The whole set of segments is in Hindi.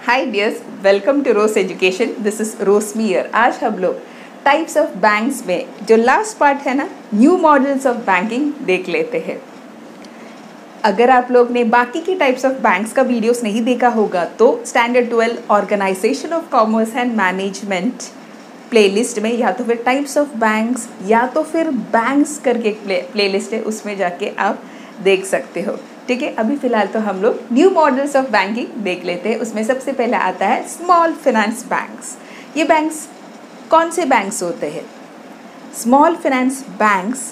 Hi dears, welcome to Rose education. This is Rosemary. आज हम लोग टाइप्स ऑफ बैंक्स में जो लास्ट पार्ट है ना, न्यू मॉडल्स ऑफ बैंकिंग देख लेते हैं। अगर आप लोग ने बाकी के टाइप्स ऑफ बैंक्स का वीडियोस नहीं देखा होगा तो standard 12 organisation of commerce and management playlist में या तो फिर टाइप्स ऑफ बैंक्स या तो फिर बैंक्स करके एक प्लेलिस्ट है, उसमें जाके आप देख सकते हो। ठीक है, अभी फिलहाल तो हम लोग न्यू मॉडल्स ऑफ बैंकिंग देख लेते हैं। उसमें सबसे पहले आता है स्मॉल फाइनेंस बैंक्स। ये बैंक्स कौन से बैंक्स होते हैं? स्मॉल फाइनेंस बैंक्स,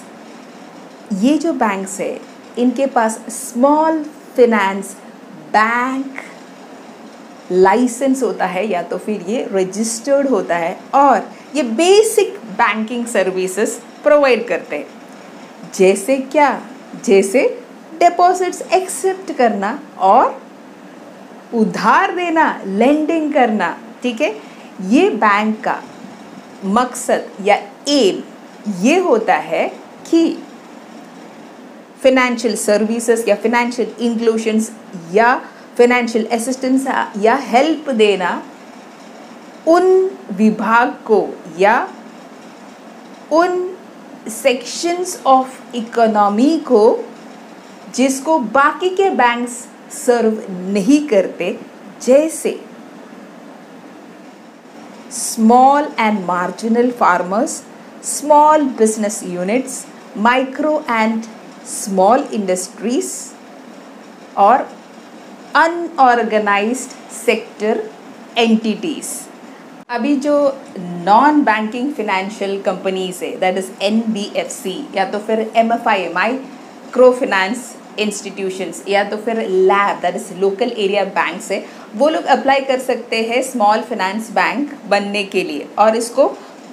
ये जो बैंक्स है इनके पास स्मॉल फाइनेंस बैंक लाइसेंस होता है या तो फिर ये रजिस्टर्ड होता है और ये बेसिक बैंकिंग सर्विसेज प्रोवाइड करते हैं। जैसे क्या? जैसे डिपॉजिट्स एक्सेप्ट करना और उधार देना, लेंडिंग करना। ठीक है, ये बैंक का मकसद या एम ये होता है कि फाइनेंशियल सर्विसेज या फाइनेंशियल इंक्लूशंस या फाइनेंशियल असिस्टेंस या हेल्प देना उन विभाग को या उन सेक्शंस ऑफ इकोनॉमी को जिसको बाकी के बैंक्स सर्व नहीं करते, जैसे small and marginal farmers, small business units, micro and small industries और अनऑर्गेनाइज्ड सेक्टर एंटिटीज। अभी जो नॉन बैंकिंग फिनेंशियल कंपनीज है, दैट इज NBFC या तो फिर MFI माइक्रो फाइनेंस इंस्टीट्यूशंस या तो फिर lab that is local area banks है, वो लोग अप्लाई कर सकते हैं स्मॉल फाइनेंस बैंक बनने के लिए। और इसको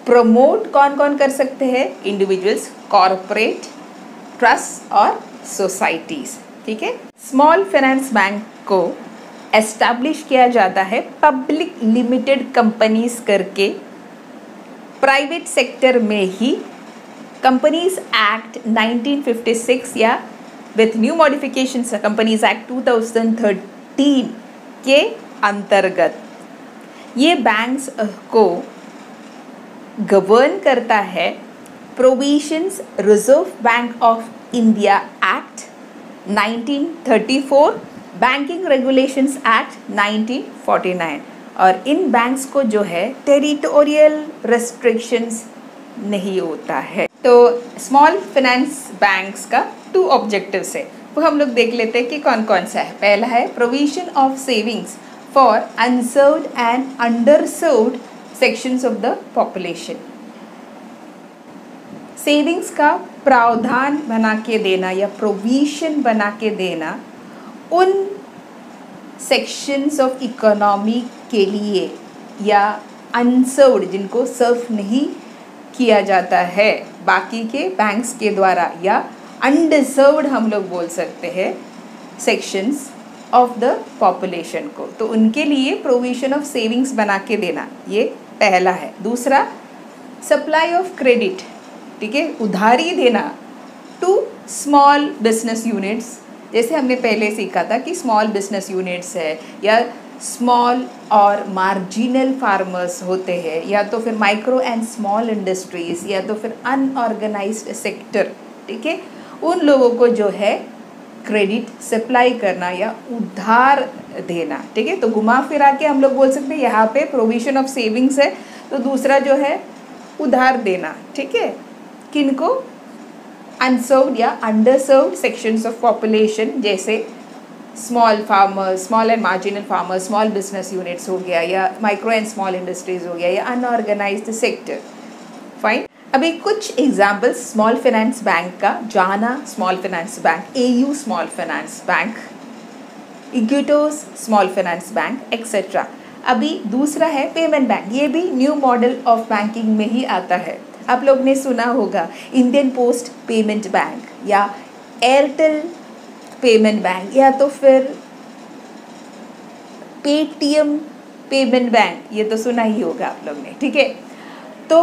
प्रमोट कौन कौन कर सकते हैं? इंडिविजुअल्स, कॉरपोरेट, ट्रस्ट और सोसाइटीज। ठीक है, स्मॉल फाइनेंस बैंक को एस्टैब्लिश किया जाता है पब्लिक लिमिटेड कंपनीज करके, प्राइवेट सेक्टर में ही कंपनीज एक्ट 1956 या with new modifications companies act 2013 के अंतर्गत ये बैंक्स को गवर्न करता है provisions reserve bank of India act 1934, banking regulations act 1949। और इन बैंक्स को जो है टेरिटोरियल रेस्ट्रिक्शंस नहीं होता है। तो स्मॉल फाइनेंस बैंक्स का 2 ऑब्जेक्टिव्स है, वो हम लोग देख लेते हैं कि कौन कौन सा है। पहला है provision of savings for unserved and underserved sections of the population. Savings का प्रावधान बना के देना या प्रोविजन बना के देना उन सेक्शंस ऑफ इकोनॉमी के लिए या अनसर्व्ड जिनको सर्व नहीं किया जाता है बाकी के बैंक्स के द्वारा, या अनडिजर्व्ड हम लोग बोल सकते हैं सेक्शंस ऑफ द पॉपुलेशन को, तो उनके लिए प्रोविजन ऑफ सेविंग्स बना के देना, ये पहला है। दूसरा, सप्लाई ऑफ क्रेडिट। ठीक है, उधारी देना टू स्मॉल बिजनेस यूनिट्स। जैसे हमने पहले सीखा था कि स्मॉल बिजनेस यूनिट्स है या स्मॉल और मार्जिनल फार्मर्स होते हैं या तो फिर माइक्रो एंड स्मॉल इंडस्ट्रीज या तो फिर अनऑर्गेनाइज्ड सेक्टर। ठीक है, उन लोगों को जो है क्रेडिट सप्लाई करना या उधार देना। ठीक है, तो घुमा फिरा के हम लोग बोल सकते हैं यहाँ पे प्रोविजन ऑफ सेविंग्स है, तो दूसरा जो है उधार देना। ठीक है, किनको? अनसर्व्ड या अंडरसर्व्ड सेक्शंस ऑफ पॉपुलेशन, जैसे small farmers, small and marginal farmers, small business units हो गया या माइक्रो एंड स्मॉल इंडस्ट्रीज हो गया या अनऑर्गेनाइज्ड सेक्टर। फाइन, अभी कुछ एग्जाम्पल्स स्मॉल फाइनेंस बैंक का। जाना small finance bank, AU small finance bank, Iquitos small finance bank etcetera. अभी दूसरा है पेमेंट बैंक, ये भी न्यू मॉडल ऑफ बैंकिंग में ही आता है। आप लोग ने सुना होगा इंडियन पोस्ट पेमेंट बैंक या एयरटेल पेमेंट बैंक या तो फिर पेटीएम पेमेंट बैंक, ये तो सुना ही होगा आप लोग ने। ठीक है, तो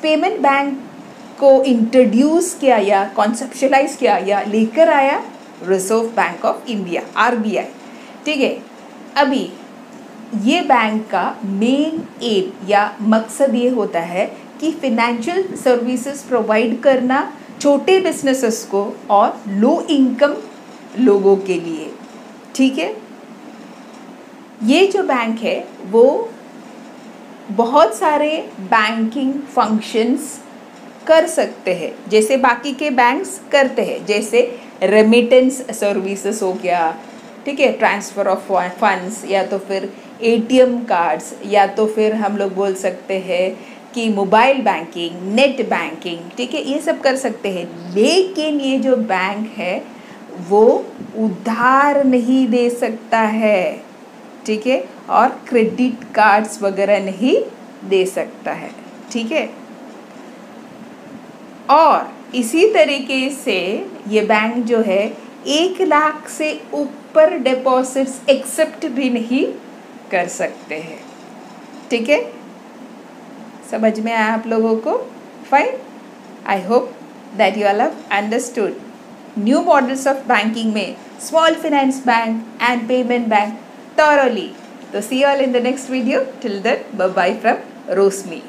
पेमेंट बैंक को इंट्रोड्यूस किया या कॉन्सेप्शलाइज किया या लेकर आया reserve bank of India, RBI। ठीक है, अभी ये बैंक का मेन एम या मकसद ये होता है कि फिनेंशियल सर्विसेज प्रोवाइड करना छोटे बिजनेसेस को और लो इनकम लोगों के लिए। ठीक है, ये जो बैंक है वो बहुत सारे बैंकिंग फंक्शंस कर सकते हैं जैसे बाकी के बैंक्स करते हैं, जैसे रेमिटेंस सर्विसेज हो गया, ठीक है, ट्रांसफ़र ऑफ फंड्स, या तो फिर एटीएम कार्ड्स, या तो फिर हम लोग बोल सकते हैं कि मोबाइल बैंकिंग, नेट बैंकिंग, ठीक है, ये सब कर सकते हैं। लेकिन ये जो बैंक है वो उधार नहीं दे सकता है, ठीक है, और क्रेडिट कार्ड्स वगैरह नहीं दे सकता है। ठीक है, और इसी तरीके से ये बैंक जो है 1 लाख से ऊपर डिपॉजिट्स एक्सेप्ट भी नहीं कर सकते हैं। ठीक है, समझ में आया आप लोगों को? Fine, I hope that you all have understood new models of banking में small finance bank and payment bank thoroughly. So see you all in the next video. Till then, bye bye from Rosmi.